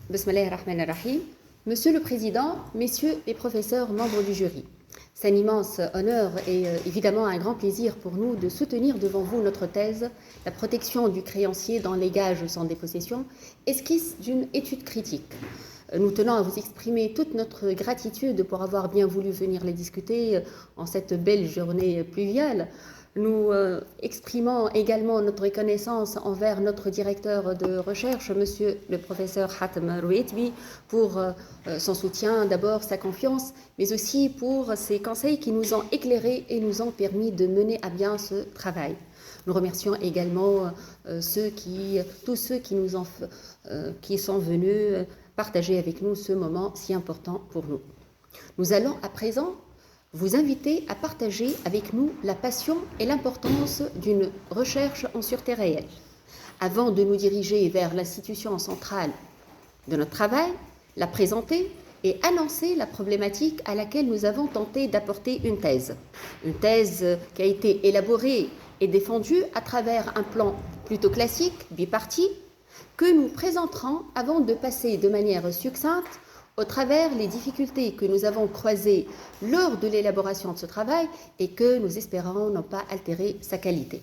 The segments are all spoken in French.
Bismillahir Rahmanir Rahim. Monsieur le Président, Messieurs les professeurs membres du jury, c'est un immense honneur et évidemment un grand plaisir pour nous de soutenir devant vous notre thèse « La protection du créancier dans les gages sans dépossession, esquisse d'une étude critique ». Nous tenons à vous exprimer toute notre gratitude pour avoir bien voulu venir les discuter en cette belle journée pluviale. Nous exprimons également notre reconnaissance envers notre directeur de recherche, monsieur le professeur Hatem Rouetbi, pour son soutien, d'abord sa confiance, mais aussi pour ses conseils qui nous ont éclairés et nous ont permis de mener à bien ce travail. Nous remercions également tous ceux qui sont venus partager avec nous ce moment si important pour nous. Nous allons à présent vous inviter à partager avec nous la passion et l'importance d'une recherche en sûreté réelle. Avant de nous diriger vers l'institution centrale de notre travail, la présenter et annoncer la problématique à laquelle nous avons tenté d'apporter une thèse. Une thèse qui a été élaborée et défendue à travers un plan plutôt classique, biparti, que nous présenterons avant de passer de manière succincte au travers les difficultés que nous avons croisées lors de l'élaboration de ce travail et que nous espérons n'ont pas altéré sa qualité.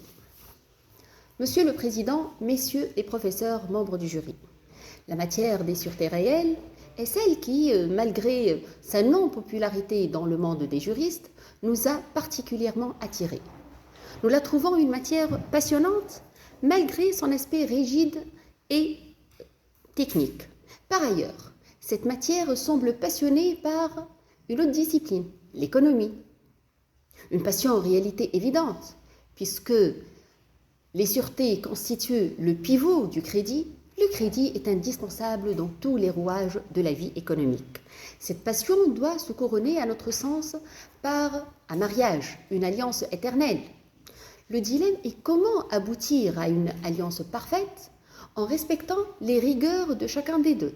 Monsieur le Président, Messieurs les professeurs membres du jury, la matière des sûretés réelles est celle qui, malgré sa non-popularité dans le monde des juristes, nous a particulièrement attirés. Nous la trouvons une matière passionnante, malgré son aspect rigide et technique. Par ailleurs, cette matière semble passionnée par une autre discipline, l'économie. Une passion en réalité évidente, puisque les sûretés constituent le pivot du crédit. Le crédit est indispensable dans tous les rouages de la vie économique. Cette passion doit se couronner, à notre sens, par un mariage, une alliance éternelle. Le dilemme est comment aboutir à une alliance parfaite en respectant les rigueurs de chacun des deux.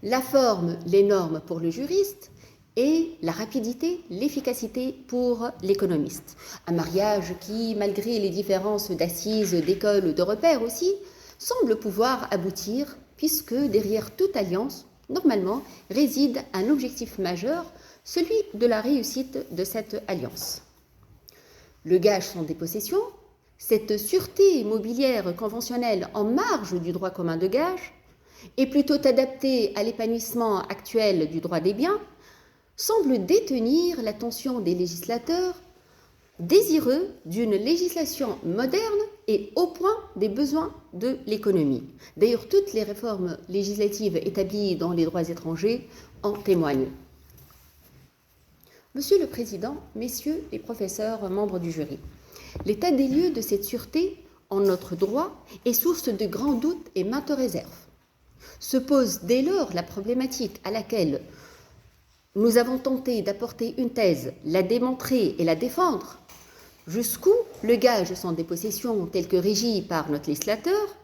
La forme, les normes pour le juriste et la rapidité, l'efficacité pour l'économiste. Un mariage qui, malgré les différences d'assises, d'école, de repères aussi, semble pouvoir aboutir puisque derrière toute alliance, normalement, réside un objectif majeur, celui de la réussite de cette alliance. Le gage sans dépossession, cette sûreté immobilière conventionnelle en marge du droit commun de gage, et plutôt adapté à l'épanouissement actuel du droit des biens, semble détenir l'attention des législateurs désireux d'une législation moderne et au point des besoins de l'économie. D'ailleurs, toutes les réformes législatives établies dans les droits étrangers en témoignent. Monsieur le Président, Messieurs les professeurs membres du jury, l'état des lieux de cette sûreté en notre droit est source de grands doutes et maintes réserves. Se pose dès lors la problématique à laquelle nous avons tenté d'apporter une thèse, la démontrer et la défendre, jusqu'où le gage sans dépossession tel que régi par notre législateur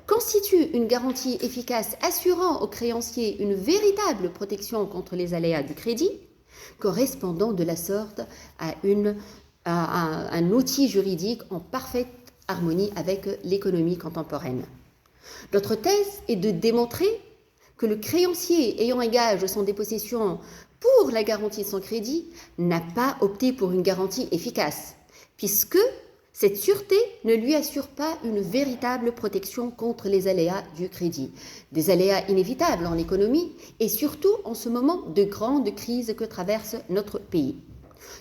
constitue une garantie efficace assurant aux créanciers une véritable protection contre les aléas du crédit, correspondant de la sorte à un outil juridique en parfaite harmonie avec l'économie contemporaine. Notre thèse est de démontrer que le créancier ayant un gage sans dépossession pour la garantie de son crédit n'a pas opté pour une garantie efficace, puisque cette sûreté ne lui assure pas une véritable protection contre les aléas du crédit, des aléas inévitables en économie et surtout en ce moment de grande crise que traverse notre pays.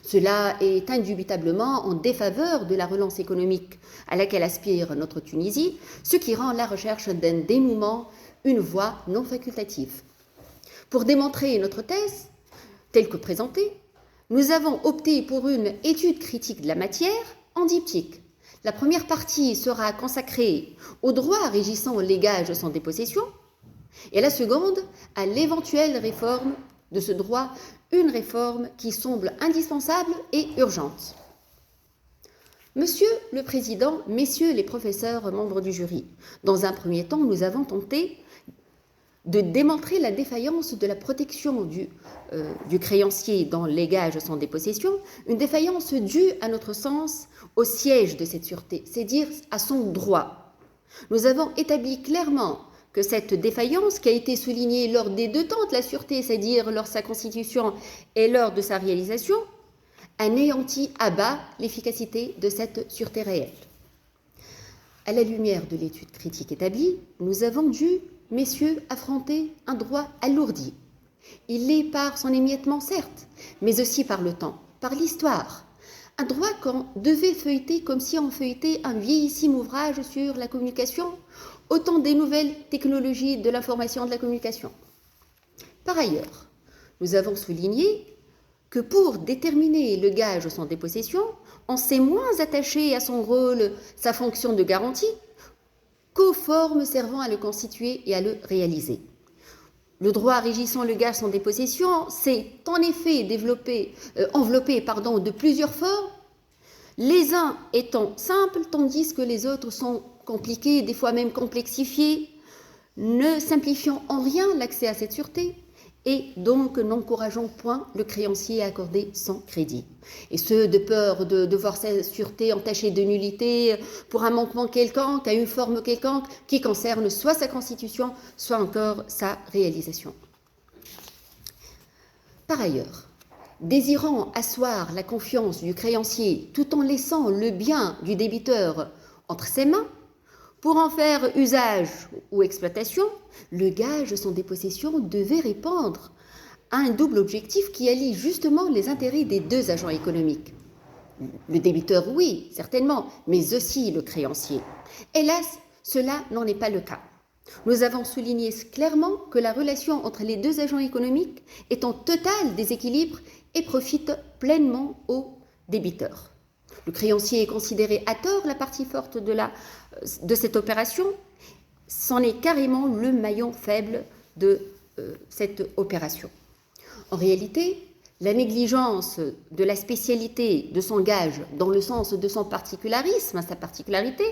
Cela est indubitablement en défaveur de la relance économique à laquelle aspire notre Tunisie, ce qui rend la recherche d'un dénouement une voie non facultative. Pour démontrer notre thèse, telle que présentée, nous avons opté pour une étude critique de la matière en diptyque. La première partie sera consacrée aux droits régissant les gages sans dépossession et la seconde à l'éventuelle réforme de ce droit, une réforme qui semble indispensable et urgente. Monsieur le Président, Messieurs les professeurs membres du jury, dans un premier temps, nous avons tenté de démontrer la défaillance de la protection du créancier dans les gages sans dépossession, une défaillance due, à notre sens, au siège de cette sûreté, c'est-à-dire à son droit. Nous avons établi clairement que cette défaillance, qui a été soulignée lors des deux temps de la sûreté, c'est-à-dire lors de sa constitution et lors de sa réalisation, anéantit à bas l'efficacité de cette sûreté réelle. À la lumière de l'étude critique établie, nous avons dû, messieurs, affronter un droit alourdi. Il l'est par son émiettement, certes, mais aussi par le temps, par l'histoire. Un droit qu'on devait feuilleter comme si on feuilletait un vieillissime ouvrage sur la communication, au temps des nouvelles technologies de l'information et de la communication. Par ailleurs, nous avons souligné que pour déterminer le gage sans dépossession, on s'est moins attaché à son rôle, sa fonction de garantie, qu'aux formes servant à le constituer et à le réaliser. Le droit régissant le gage sans dépossession s'est en effet enveloppé de plusieurs formes, les uns étant simples tandis que les autres sont compliqués, des fois même complexifiés, ne simplifiant en rien l'accès à cette sûreté et donc n'encourageant point le créancier à accorder son crédit. Et ce, de peur de voir sa sûreté entachée de nullité pour un manquement quelconque, à une forme quelconque, qui concerne soit sa constitution, soit encore sa réalisation. Par ailleurs, désirant asseoir la confiance du créancier tout en laissant le bien du débiteur entre ses mains, pour en faire usage ou exploitation, le gage sans dépossession devait répondre à un double objectif qui allie justement les intérêts des deux agents économiques. Le débiteur, oui, certainement, mais aussi le créancier. Hélas, cela n'en est pas le cas. Nous avons souligné clairement que la relation entre les deux agents économiques est en total déséquilibre et profite pleinement au débiteur. Le créancier est considéré à tort la partie forte de cette opération. C'en est carrément le maillon faible de cette opération. En réalité, la négligence de la spécialité de son gage dans le sens de son particularisme, sa particularité,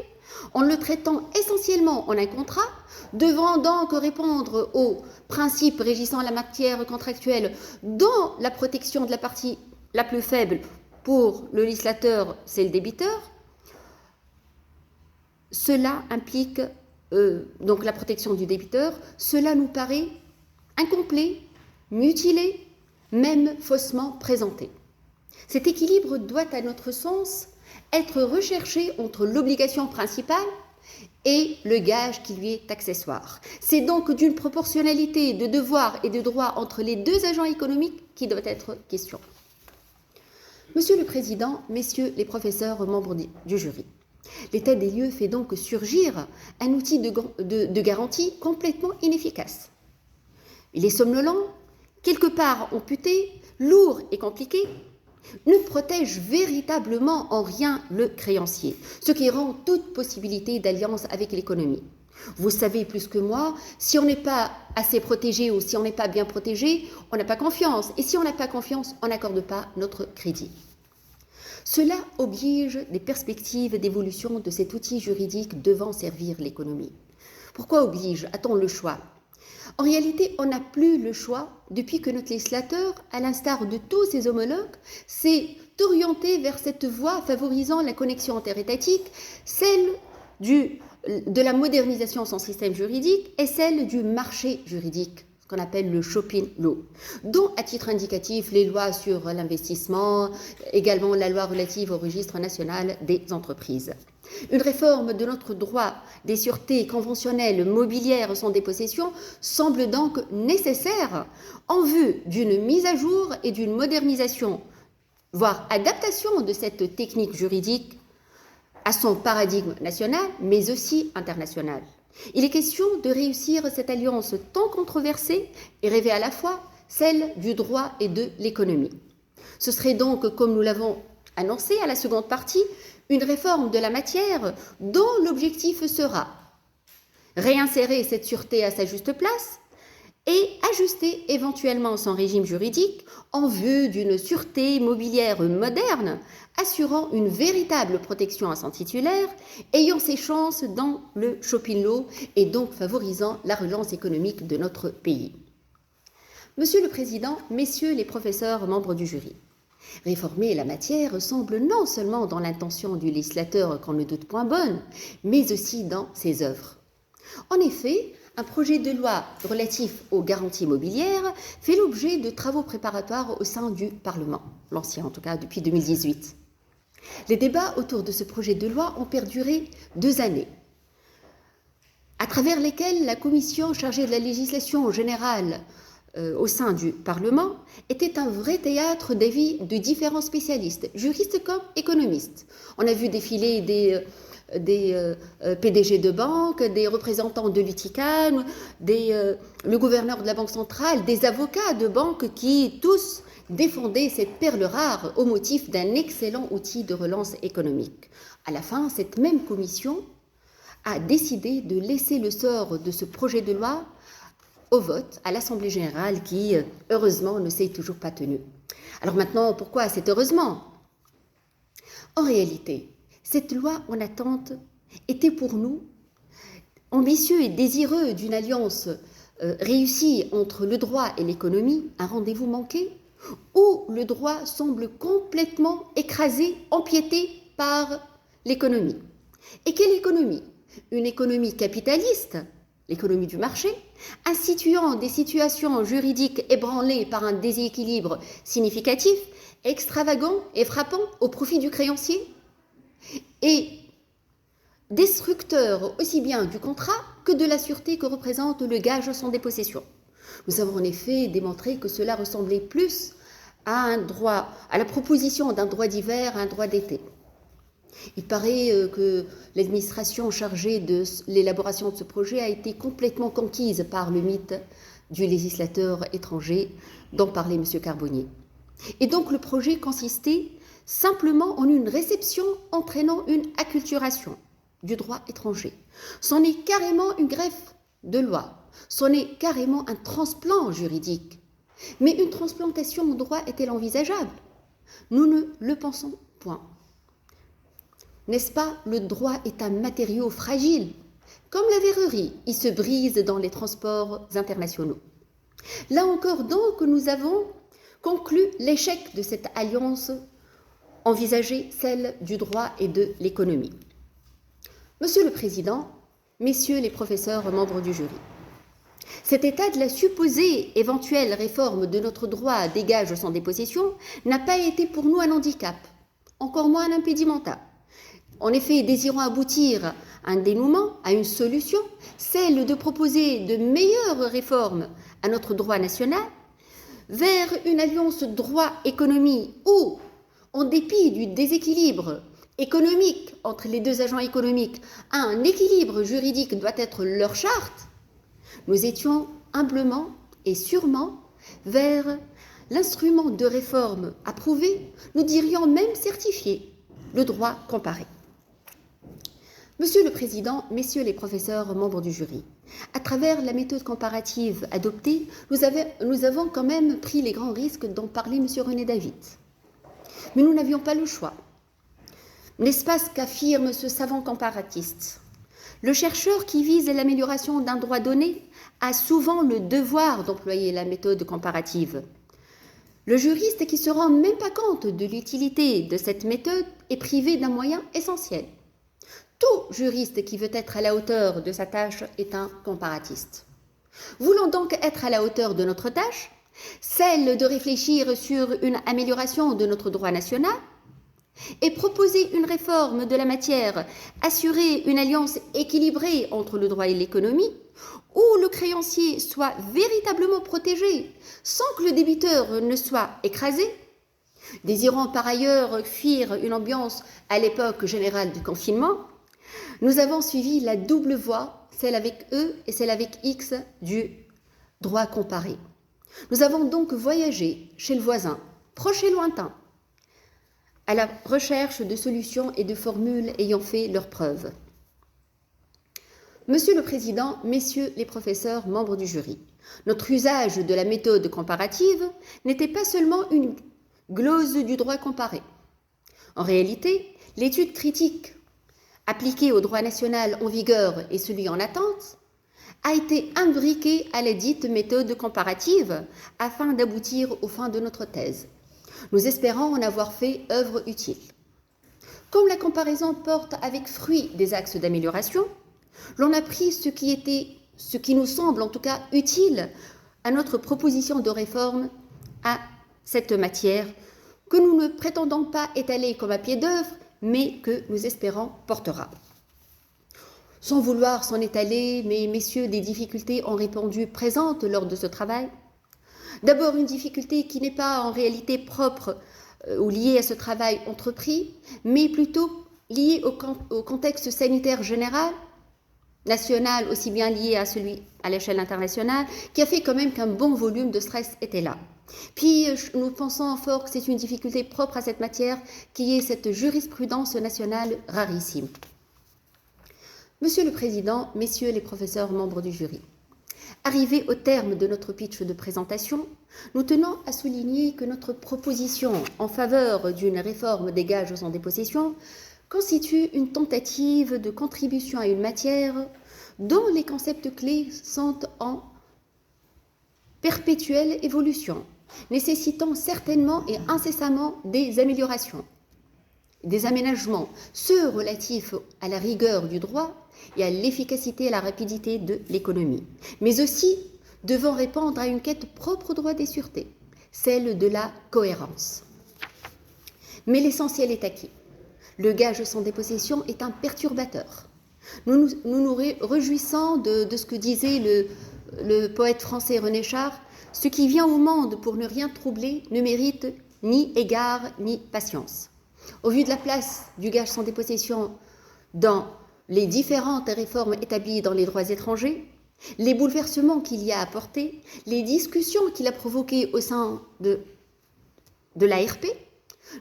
en le traitant essentiellement en un contrat, devant donc répondre aux principes régissant la matière contractuelle dont la protection de la partie la plus faible pour le législateur, c'est le débiteur, cela implique donc la protection du débiteur, cela nous paraît incomplet, mutilé, même faussement présenté. Cet équilibre doit, à notre sens, être recherché entre l'obligation principale et le gage qui lui est accessoire. C'est donc d'une proportionnalité de devoirs et de droits entre les deux agents économiques qui doit être question. Monsieur le Président, messieurs les professeurs membres du jury, l'état des lieux fait donc surgir un outil de garantie complètement inefficace. Il est somnolent, quelque part amputé, lourd et compliqué, ne protège véritablement en rien le créancier, ce qui rend toute possibilité d'alliance avec l'économie. Vous savez plus que moi, si on n'est pas assez protégé ou si on n'est pas bien protégé, on n'a pas confiance. Et si on n'a pas confiance, on n'accorde pas notre crédit. Cela oblige des perspectives d'évolution de cet outil juridique devant servir l'économie. Pourquoi oblige? A-t-on le choix? En réalité, on n'a plus le choix depuis que notre législateur, à l'instar de tous ses homologues, s'est orienté vers cette voie favorisant la connexion interétatique, celle de la modernisation de son système juridique et celle du marché juridique, ce qu'on appelle le shopping law, dont à titre indicatif les lois sur l'investissement, également la loi relative au registre national des entreprises. Une réforme de notre droit des sûretés conventionnelles mobilières sans dépossession semble donc nécessaire en vue d'une mise à jour et d'une modernisation, voire adaptation de cette technique juridique à son paradigme national, mais aussi international. Il est question de réussir cette alliance tant controversée et rêvée à la fois, celle du droit et de l'économie. Ce serait donc, comme nous l'avons annoncé à la seconde partie, une réforme de la matière dont l'objectif sera réinsérer cette sûreté à sa juste place et ajuster éventuellement son régime juridique en vue d'une sûreté mobilière moderne assurant une véritable protection à son titulaire, ayant ses chances dans le shopping law et donc favorisant la relance économique de notre pays. Monsieur le Président, messieurs les professeurs membres du jury, réformer la matière semble non seulement dans l'intention du législateur qu'on ne doute point bonne, mais aussi dans ses œuvres. En effet, un projet de loi relatif aux garanties immobilières fait l'objet de travaux préparatoires au sein du Parlement, l'ancien en tout cas depuis 2018. Les débats autour de ce projet de loi ont perduré 2 années, à travers lesquelles la commission chargée de la législation générale au sein du Parlement était un vrai théâtre d'avis de différents spécialistes, juristes comme économistes. On a vu défiler des PDG de banque, des représentants de l'UTICAN, le gouverneur de la Banque centrale, des avocats de banque qui tous défendaient cette perle rare au motif d'un excellent outil de relance économique. À la fin, cette même commission a décidé de laisser le sort de ce projet de loi au vote à l'Assemblée générale qui, heureusement, ne s'est toujours pas tenue. Alors maintenant, pourquoi c'est heureusement? En réalité, cette loi en attente était pour nous ambitieux et désireux d'une alliance réussie entre le droit et l'économie, un rendez-vous manqué, où le droit semble complètement écrasé, empiété par l'économie. Et quelle économie? Une économie capitaliste, l'économie du marché, instituant des situations juridiques ébranlées par un déséquilibre significatif, extravagant et frappant au profit du créancier, et destructeur aussi bien du contrat que de la sûreté que représente le gage sans dépossession. Nous avons en effet démontré que cela ressemblait plus à la proposition d'un droit d'hiver à un droit d'été. Il paraît que l'administration chargée de l'élaboration de ce projet a été complètement conquise par le mythe du législateur étranger dont parlait M. Carbonnier. Et donc le projet consistait simplement en une réception entraînant une acculturation du droit étranger. C'en est carrément une greffe de loi, c'en est carrément un transplant juridique. Mais une transplantation au droit est-elle envisageable? Nous ne le pensons point. N'est-ce pas, le droit est un matériau fragile. Comme la verrerie, il se brise dans les transports internationaux. Là encore donc, nous avons conclu l'échec de cette alliance envisagée, celle du droit et de l'économie. Monsieur le Président, messieurs les professeurs membres du jury, cet état de la supposée éventuelle réforme de notre droit à dégage sans dépossession n'a pas été pour nous un handicap, encore moins un impédimental. En effet, désirant aboutir à un dénouement, à une solution, celle de proposer de meilleures réformes à notre droit national, vers une alliance droit-économie où, en dépit du déséquilibre économique entre les deux agents économiques, un équilibre juridique doit être leur charte, nous étions humblement et sûrement vers l'instrument de réforme approuvé, nous dirions même certifié, le droit comparé. Monsieur le Président, messieurs les professeurs membres du jury, à travers la méthode comparative adoptée, nous avons quand même pris les grands risques dont parlait M. René David. Mais nous n'avions pas le choix. N'est-ce pas ce qu'affirme ce savant comparatiste? Le chercheur qui vise l'amélioration d'un droit donné a souvent le devoir d'employer la méthode comparative. Le juriste qui ne se rend même pas compte de l'utilité de cette méthode est privé d'un moyen essentiel. Tout juriste qui veut être à la hauteur de sa tâche est un comparatiste. Voulons donc être à la hauteur de notre tâche, celle de réfléchir sur une amélioration de notre droit national, et proposer une réforme de la matière, assurer une alliance équilibrée entre le droit et l'économie, où le créancier soit véritablement protégé sans que le débiteur ne soit écrasé, désirant par ailleurs fuir une ambiance à l'époque générale du confinement, nous avons suivi la double voie, celle avec E et celle avec X du droit comparé. Nous avons donc voyagé chez le voisin, proche et lointain, à la recherche de solutions et de formules ayant fait leurs preuves. Monsieur le Président, messieurs les professeurs membres du jury, notre usage de la méthode comparative n'était pas seulement une glose du droit comparé. En réalité, l'étude critique appliquée au droit national en vigueur et celui en attente a été imbriquée à la dite méthode comparative afin d'aboutir aux fins de notre thèse. Nous espérons en avoir fait œuvre utile. Comme la comparaison porte avec fruit des axes d'amélioration, l'on a pris ce qui était ce qui nous semble en tout cas utile à notre proposition de réforme à cette matière que nous ne prétendons pas étaler comme à pied d'œuvre, mais que nous espérons portera. Sans vouloir s'en étaler, mais messieurs, des difficultés ont répondu présentes lors de ce travail. D'abord, une difficulté qui n'est pas en réalité propre ou liée à ce travail entrepris, mais plutôt liée au contexte sanitaire général, national aussi bien lié à celui à l'échelle internationale, qui a fait quand même qu'un bon volume de stress était là. Puis nous pensons fort que c'est une difficulté propre à cette matière, qui est cette jurisprudence nationale rarissime. Monsieur le Président, messieurs les professeurs membres du jury, arrivés au terme de notre pitch de présentation, nous tenons à souligner que notre proposition en faveur d'une réforme des gages sans dépossession constitue une tentative de contribution à une matière dont les concepts clés sont en perpétuelle évolution, nécessitant certainement et incessamment des améliorations, des aménagements, ceux relatifs à la rigueur du droit et à l'efficacité et à la rapidité de l'économie, mais aussi devant répondre à une quête propre au droit des sûretés, celle de la cohérence. Mais l'essentiel est acquis. Le gage sans dépossession est un perturbateur. Nous nous réjouissons de ce que disait le poète français René Char, « Ce qui vient au monde pour ne rien troubler ne mérite ni égard ni patience ». Au vu de la place du gage sans dépossession dans les différentes réformes établies dans les droits étrangers, les bouleversements qu'il y a apportés, les discussions qu'il a provoquées au sein de l'ARP,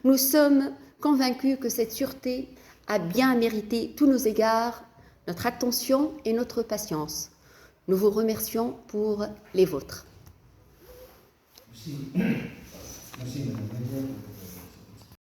nous sommes convaincus que cette sûreté a bien mérité tous nos égards, notre attention et notre patience. Nous vous remercions pour les vôtres. Merci. Merci, madame.